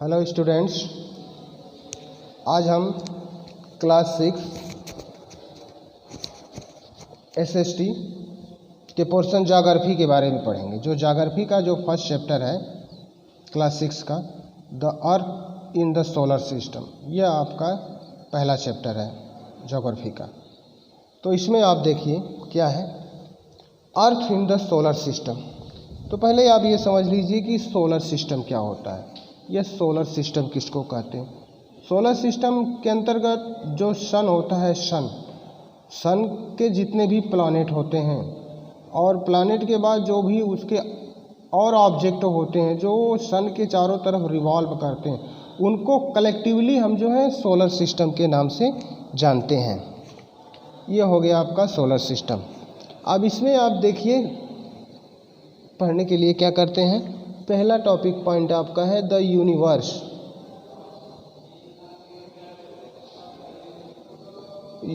Hello students, आज हम class 6 SST के पोर्शन ज्योग्राफी के बारे में पढ़ेंगे। जो ज्योग्राफी का जो फर्स्ट चैप्टर है क्लास 6 का, the earth in the solar system, यह आपका पहला चैप्टर है ज्योग्राफी का। तो इसमें आप देखिए क्या है अर्थ इन द सोलर सिस्टम। तो पहले आप ये समझ लीजिए कि सोलर सिस्टम क्या होता है। यह सोलर सिस्टम किसको कहते हैं? सोलर सिस्टम के अंतर्गत जो सन होता है, सन के जितने भी प्लैनेट होते हैं और प्लैनेट के बाद जो भी उसके और ऑब्जेक्ट होते हैं जो सन के चारों तरफ रिवॉल्व करते हैं, उनको कलेक्टिवली हम जो है सोलर सिस्टम के नाम से जानते हैं। ये हो गया आपका सोलर सिस्टम। अब इसमें आप देखिए पढ़ने के लिए क्या करते हैं। पहला टॉपिक पॉइंट आपका है द यूनिवर्स।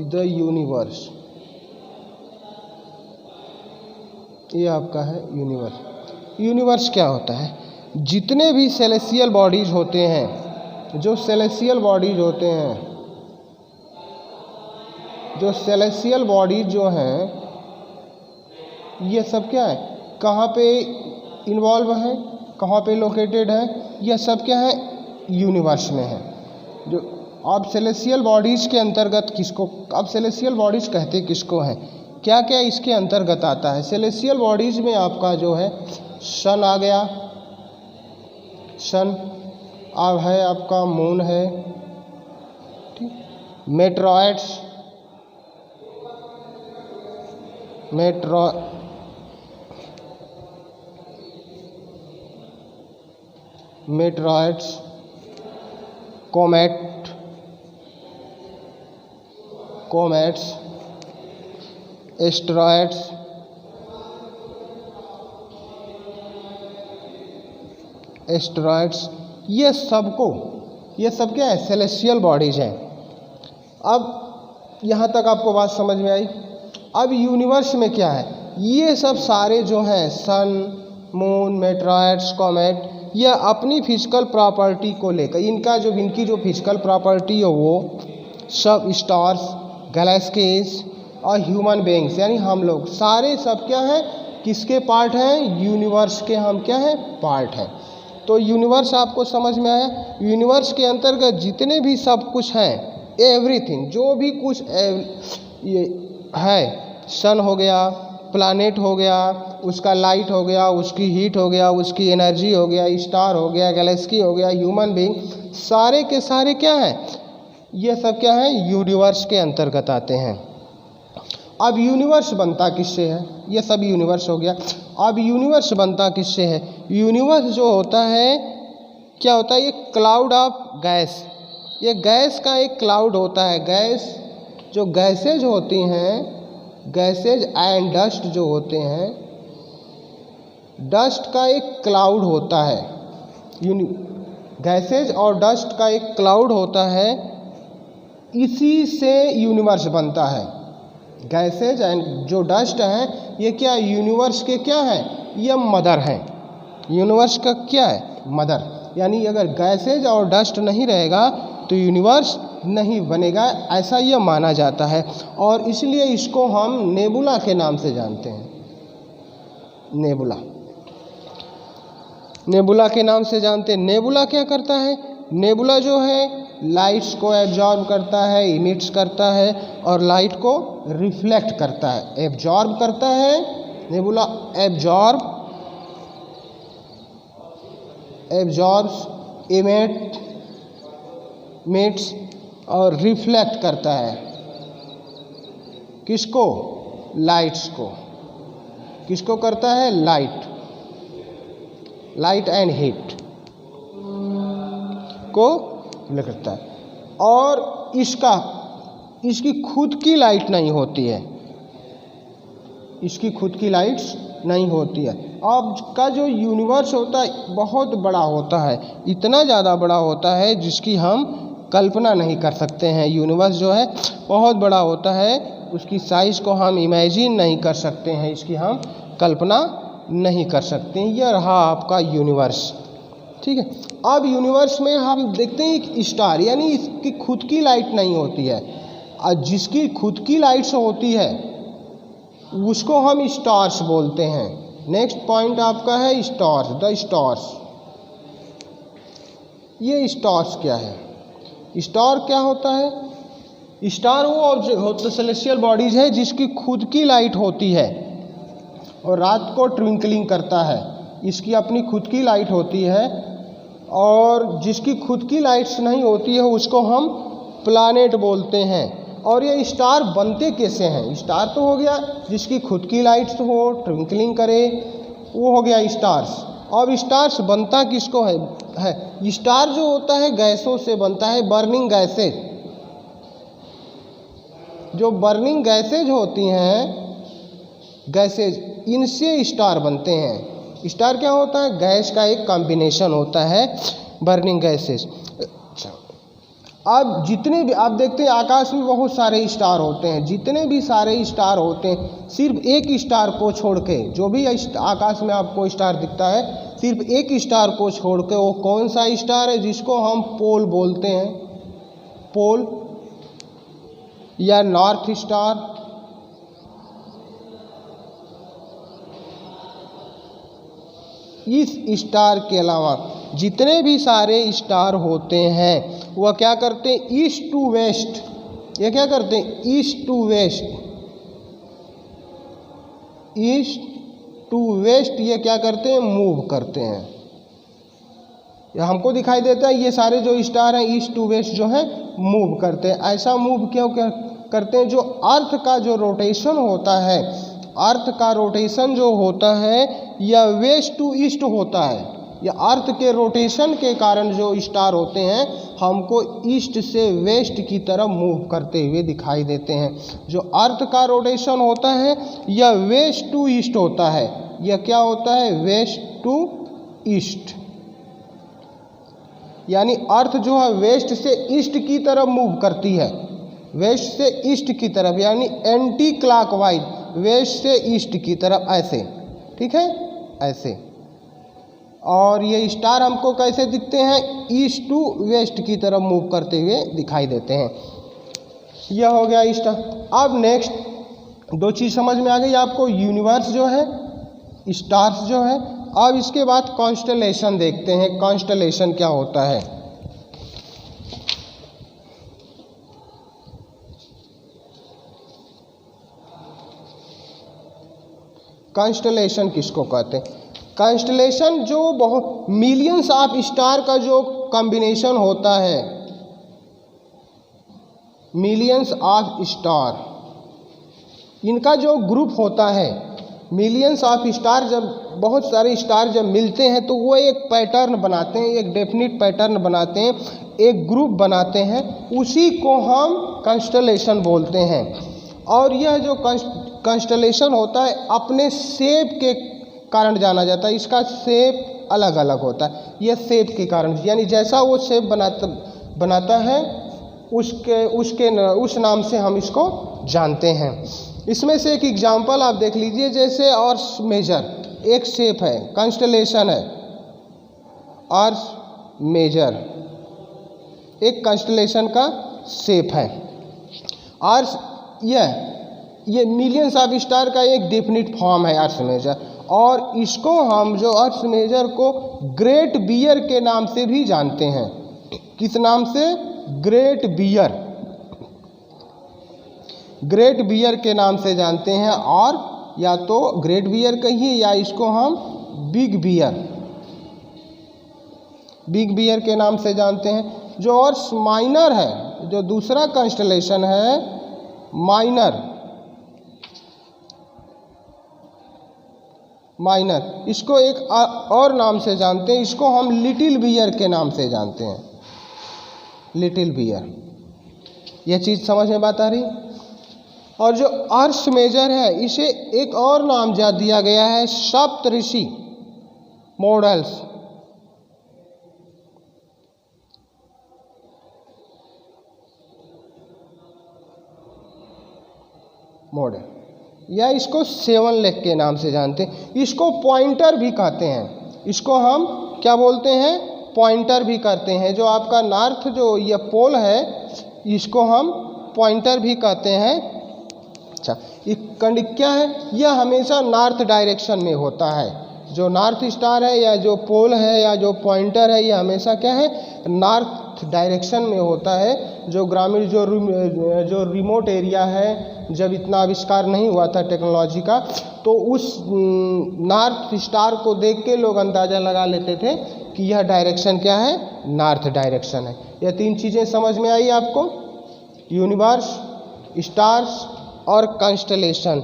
द यूनिवर्स, ये आपका है यूनिवर्स। यूनिवर्स क्या होता है? जितने भी सेलेस्टियल बॉडीज होते हैं, जो सेलेस्टियल बॉडीज होते हैं, जो सेलेस्टियल बॉडीज जो हैं, ये सब क्या है, कहाँ पे इन्वॉल्व है, कहाँ पे लोकेटेड है, यह सब क्या है, यूनिवर्स में है। जो अब सेलेस्टियल बॉडीज़ के अंतर्गत किसको, अब सेलेस्टियल बॉडीज़ कहते किसको हैं, क्या क्या इसके अंतर्गत आता है? सेलेस्टियल बॉडीज़ में आपका जो है सन आ गया, सन अब है आपका मून है, ठीक, मेट्रॉइड्स, मेट्रॉइड्स, कोमेट्स, एस्टेरॉइड्स, ये सब क्या है, सेलेस्टियल बॉडीज हैं। अब यहाँ तक आपको बात समझ में आई। अब यूनिवर्स में क्या है, ये सब सारे जो हैं सन, मून, मेट्रॉइड्स, कॉमेट, यह अपनी फिजिकल प्रॉपर्टी को लेकर इनकी जो फिजिकल प्रॉपर्टी है वो सब स्टार्स, गैलेक्सीज और ह्यूमन बीइंग्स यानी हम लोग सारे सब क्या हैं, किसके पार्ट हैं? यूनिवर्स के हम क्या हैं, पार्ट हैं। तो यूनिवर्स आपको समझ में आया। यूनिवर्स के अंतर्गत जितने भी सब कुछ हैं, एवरीथिंग, जो भी कुछ ये है, सन हो गया, प्लैनेट हो गया, उसका लाइट हो गया, उसकी हीट हो गया, उसकी एनर्जी हो गया, स्टार हो गया, गैलेक्सी हो गया, ह्यूमन बीइंग, सारे के सारे क्या हैं, ये सब क्या है, यूनिवर्स के अंतर्गत आते हैं। अब यूनिवर्स बनता किससे है? ये सब यूनिवर्स हो गया। अब यूनिवर्स बनता किससे है? यूनिवर्स जो होता है क्या होता है, ये क्लाउड ऑफ गैस, ये गैस का एक क्लाउड होता है। गैस, जो गैसेज होती हैं, गैसेज एंड डस्ट जो होते हैं, डस्ट का एक क्लाउड होता है। गैसेज और डस्ट का एक क्लाउड होता है, इसी से यूनिवर्स बनता है। गैसेज एंड जो डस्ट है, ये क्या यूनिवर्स के क्या है, ये मदर हैं। यूनिवर्स का क्या है, मदर। यानी अगर गैसेज और डस्ट नहीं रहेगा तो यूनिवर्स नहीं बनेगा, ऐसा ये माना जाता है। और इसलिए इसको हम नेबुला के नाम से जानते हैं। नेबुला के नाम से जानते हैं। नेबुला क्या करता है? नेबुला जो है लाइट्स को एब्जॉर्ब करता है, इमिट्स करता है और लाइट को रिफ्लेक्ट करता है, एब्जॉर्ब करता है। नेबुला एब्जॉर्ब्स, इमिट्स और रिफ्लेक्ट करता है। किसको? लाइट्स को। किसको करता है? लाइट एंड हीट को करता है। और इसकी खुद की लाइट नहीं होती है, इसकी खुद की लाइट्स नहीं होती है। अब का जो यूनिवर्स होता है बहुत बड़ा होता है, इतना ज़्यादा बड़ा होता है जिसकी हम कल्पना नहीं कर सकते हैं। यूनिवर्स जो है बहुत बड़ा होता है, उसकी साइज़ को हम इमेजिन नहीं कर सकते हैं, इसकी हम कल्पना नहीं कर सकते। यह रहा आपका यूनिवर्स। ठीक है। अब यूनिवर्स में हम देखते हैं एक स्टार, यानी इसकी खुद की लाइट नहीं होती है, और जिसकी खुद की लाइट्स होती है उसको हम स्टार्स बोलते हैं। नेक्स्ट पॉइंट आपका है स्टार्स, द स्टार्स। ये स्टार्स क्या है? स्टार क्या होता है? स्टार वो ऑब्जेक्ट होता सेलेस्टियल बॉडीज है जिसकी खुद की लाइट होती है और रात को ट्विंकलिंग करता है, इसकी अपनी खुद की लाइट होती है, और जिसकी खुद की लाइट्स नहीं होती है उसको हम प्लैनेट बोलते हैं। और ये स्टार बनते कैसे हैं? स्टार तो हो गया जिसकी खुद की लाइट्स हो, ट्विंकलिंग करे, वो हो गया स्टार्स। और स्टार्स बनता किसको है? स्टार जो होता है गैसों से बनता है, बर्निंग गैसेज। जो बर्निंग गैसेज होती हैं, गैसेज, इनसे स्टार बनते हैं। स्टार क्या होता है? गैस का एक कॉम्बिनेशन होता है, बर्निंग गैसेज। अच्छा, अब जितने भी आप देखते हैं आकाश में बहुत सारे स्टार होते हैं, जितने भी सारे स्टार होते हैं, सिर्फ एक स्टार को छोड़ के, जो भी आकाश में आपको स्टार दिखता है, सिर्फ एक स्टार को छोड़ के, वो कौन सा स्टार है? जिसको हम पोल बोलते हैं, पोल या नॉर्थ स्टार। इस स्टार के अलावा जितने भी सारे स्टार होते हैं वह क्या करते हैं? East to west. ये क्या करते हैं? East to west, east to west ये क्या करते हैं? मूव करते हैं। ये हमको दिखाई देता है ये सारे जो स्टार हैं ईस्ट टू वेस्ट जो है मूव करते हैं। ऐसा मूव क्यों करते हैं? जो अर्थ का जो रोटेशन होता है, अर्थ का रोटेशन जो होता है यह वेस्ट टू ईस्ट होता है। या अर्थ के रोटेशन के कारण जो स्टार होते हैं हमको ईस्ट से वेस्ट की तरफ मूव करते हुए दिखाई देते हैं। जो अर्थ का रोटेशन होता है यह वेस्ट टू ईस्ट होता है। यह क्या होता है? वेस्ट टू ईस्ट, यानी अर्थ जो है वेस्ट से ईस्ट की तरफ मूव करती है, वेस्ट से ईस्ट की तरफ, यानी एंटी क्लॉकवाइज, वेस्ट से ईस्ट की तरफ, ऐसे, ठीक है, ऐसे। और ये स्टार हमको कैसे दिखते हैं? ईस्ट टू वेस्ट की तरफ मूव करते हुए दिखाई देते हैं। यह हो गया स्टार। अब नेक्स्ट दो चीज़ समझ में आ गई आपको, यूनिवर्स जो है, स्टार्स जो है। अब इसके बाद कॉन्स्टलेशन देखते हैं, कॉन्स्टलेशन क्या होता है। कॉन्स्टलेशन किसको कहते हैं? कॉन्स्टलेशन जो बहुत मिलियंस ऑफ स्टार का जो कॉम्बिनेशन होता है, मिलियंस ऑफ स्टार, इनका जो ग्रुप होता है, मिलियंस ऑफ स्टार, जब बहुत सारे स्टार जब मिलते हैं तो वो एक पैटर्न बनाते हैं, एक डेफिनिट पैटर्न बनाते हैं, एक ग्रुप बनाते हैं, उसी को हम कॉन्स्टलेशन बोलते हैं। और यह जो कॉन्स्टलेशन होता है अपने शेप के कारण जाना जाता है। इसका शेप अलग अलग होता है, यह शेप के कारण, यानी जैसा वो शेप बनाता है उस नाम से हम इसको जानते हैं। इसमें से एक एग्जांपल आप देख लीजिए, जैसे अर्थ मेजर एक शेप है, कॉन्स्टलेशन है, अर्थ मेजर एक कॉन्स्टलेशन का शेप है। अर्थ ये मिलियंस ऑफ स्टार का एक डेफिनिट फॉर्म है अर्थ मेजर, और इसको हम जो अर्थ मेजर को ग्रेट बियर के नाम से भी जानते हैं। किस नाम से? ग्रेट बियर, ग्रेट बियर के नाम से जानते हैं। और या तो ग्रेट बियर कहिए या इसको हम बिग बियर, बिग बियर के नाम से जानते हैं। जो अर्थ माइनर है, जो दूसरा कॉन्स्टलेशन है माइनर, इसको एक और नाम से जानते हैं, इसको हम लिटिल बियर के नाम से जानते हैं, लिटिल बियर। यह चीज़ समझ में बात आ रही? और जो अर्थ मेजर है इसे एक और नाम दिया गया है, सप्तऋषि मॉडल्स। मॉडल, या इसको सेवन लेग के नाम से जानते हैं। इसको पॉइंटर भी कहते हैं, इसको हम क्या बोलते हैं? पॉइंटर भी करते हैं। जो आपका नॉर्थ जो ये पोल है इसको हम पॉइंटर भी कहते हैं। अच्छा, ये क्या है, यह हमेशा नॉर्थ डायरेक्शन में होता है। जो नॉर्थ स्टार है या जो पोल है या जो पॉइंटर है, ये हमेशा क्या है, नॉर्थ डायरेक्शन में होता है। जो ग्रामीण जो रिमोट एरिया है, जब इतना आविष्कार नहीं हुआ था टेक्नोलॉजी का, तो उस नॉर्थ स्टार को देख के लोग अंदाज़ा लगा लेते थे कि यह डायरेक्शन क्या है, नॉर्थ डायरेक्शन है। यह 3 चीज़ें समझ में आई आपको, यूनिवर्स, स्टार्स और कंस्टलेशन।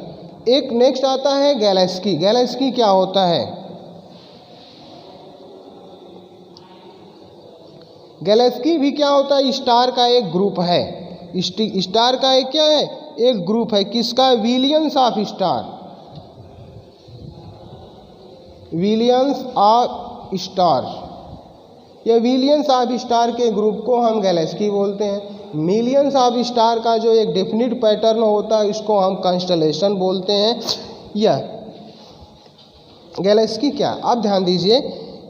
एक नेक्स्ट आता है गैलेक्सी। गैलेक्सी क्या होता है? गैलेक्सी भी क्या होता है, स्टार का एक ग्रुप है। स्टार का एक क्या है, एक ग्रुप है। किसका? Williams of star, Williams of star. ये विलियंस ऑफ स्टार के ग्रुप को हम गैलेक्सी बोलते हैं। मिलियंस ऑफ स्टार का जो एक डेफिनिट पैटर्न होता है इसको हम कंस्टलेशन बोलते हैं। यह गैलेक्सी क्या, अब ध्यान दीजिए,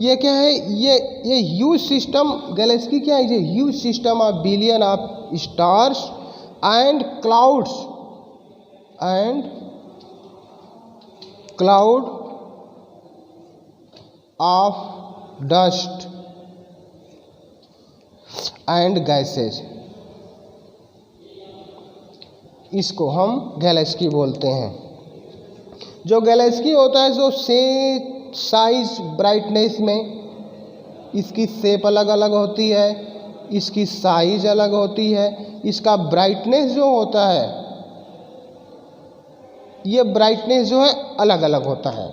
ये क्या है, ये ह्यूज सिस्टम। गैलेक्सी क्या है? ये huge system of billion of stars and cloud of dust and gases, इसको हम गैलेक्सी बोलते हैं। जो गैलेक्सी होता है जो साइज ब्राइटनेस में इसकी शेप अलग अलग होती है, इसकी साइज अलग होती है, इसका ब्राइटनेस जो होता है, ये ब्राइटनेस जो है अलग अलग होता है।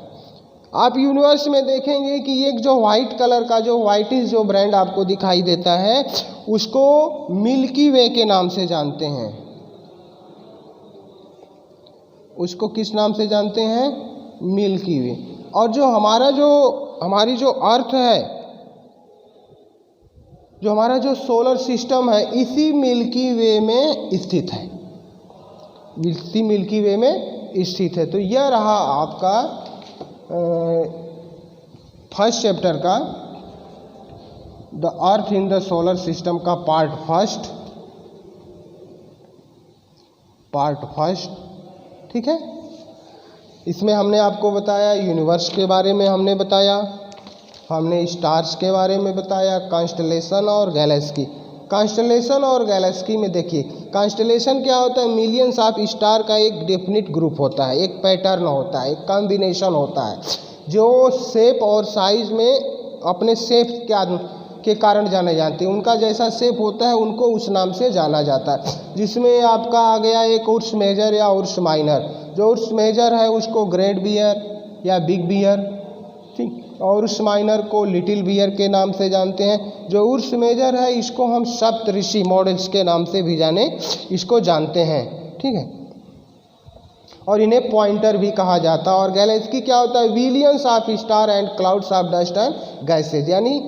आप यूनिवर्स में देखेंगे कि एक जो वाइट कलर का जो वाइटिश जो ब्रांड आपको दिखाई देता है उसको मिल्की वे के नाम से जानते हैं। उसको किस नाम से जानते हैं? मिल्की वे। और जो हमारी जो अर्थ है, जो हमारा जो सोलर सिस्टम है, इसी मिल्की वे में स्थित है, इसी मिल्की वे में स्थित है। तो यह रहा आपका फर्स्ट चैप्टर का the earth in the solar system का पार्ट फर्स्ट। ठीक है, इसमें हमने आपको बताया यूनिवर्स के बारे में, हमने बताया, हमने स्टार्स के बारे में बताया, कांस्टलेशन और गैलेक्सी। कांस्टलेशन और गैलेक्सी में देखिए, कांस्टलेशन क्या होता है? मिलियंस ऑफ स्टार का एक डेफिनिट ग्रुप होता है, एक पैटर्न होता है, एक कॉम्बिनेशन होता है, जो शेप और साइज में अपने शेप के कारण जाने जाते हैं। उनका जैसा शेप होता है उनको उस नाम से जाना जाता है। जिसमें आपका आ गया एक उर्स मेजर या उर्स माइनर। जो उर्स मेजर है उसको ग्रेट बियर या बिग बियर, ठीक, और उर्स माइनर को लिटिल बियर के नाम से जानते हैं। जो उर्स मेजर है इसको हम सप्तऋषि मॉडल्स के नाम से भी इसको जानते हैं। ठीक है, और इन्हें पॉइंटर भी कहा जाता है। और गैलेक्सी क्या होता है? Williams of star and clouds of dust and gases, यानी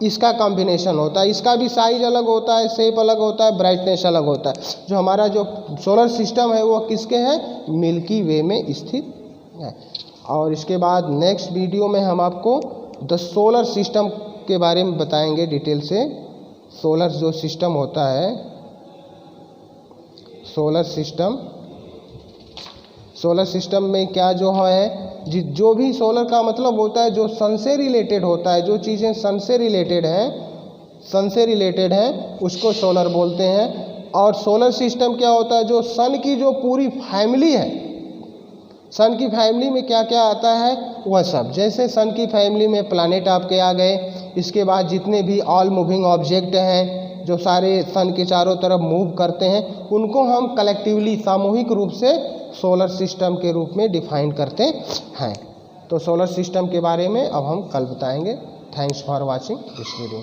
इसका कॉम्बिनेशन होता है। इसका भी साइज अलग होता है, शेप अलग होता है, ब्राइटनेस अलग होता है। जो हमारा जो सोलर सिस्टम है वो किसके है? मिल्की वे में स्थित है। और इसके बाद नेक्स्ट वीडियो में हम आपको द सोलर सिस्टम के बारे में बताएंगे डिटेल से। सोलर जो सिस्टम होता है, सोलर सिस्टम में क्या जो है, जो भी सोलर का मतलब होता है जो सन से रिलेटेड होता है, जो चीज़ें सन से रिलेटेड हैं उसको सोलर बोलते हैं। और सोलर सिस्टम क्या होता है? जो सन की जो पूरी फैमिली है, सन की फैमिली में क्या क्या आता है वह सब। जैसे सन की फैमिली में प्लैनेट आपके आ गए, इसके बाद जितने भी ऑल मूविंग ऑब्जेक्ट हैं जो सारे सन के चारों तरफ मूव करते हैं, उनको हम कलेक्टिवली सामूहिक रूप से सोलर सिस्टम के रूप में डिफाइन करते हैं। तो सोलर सिस्टम के बारे में अब हम कल बताएंगे। Thanks for watching this video.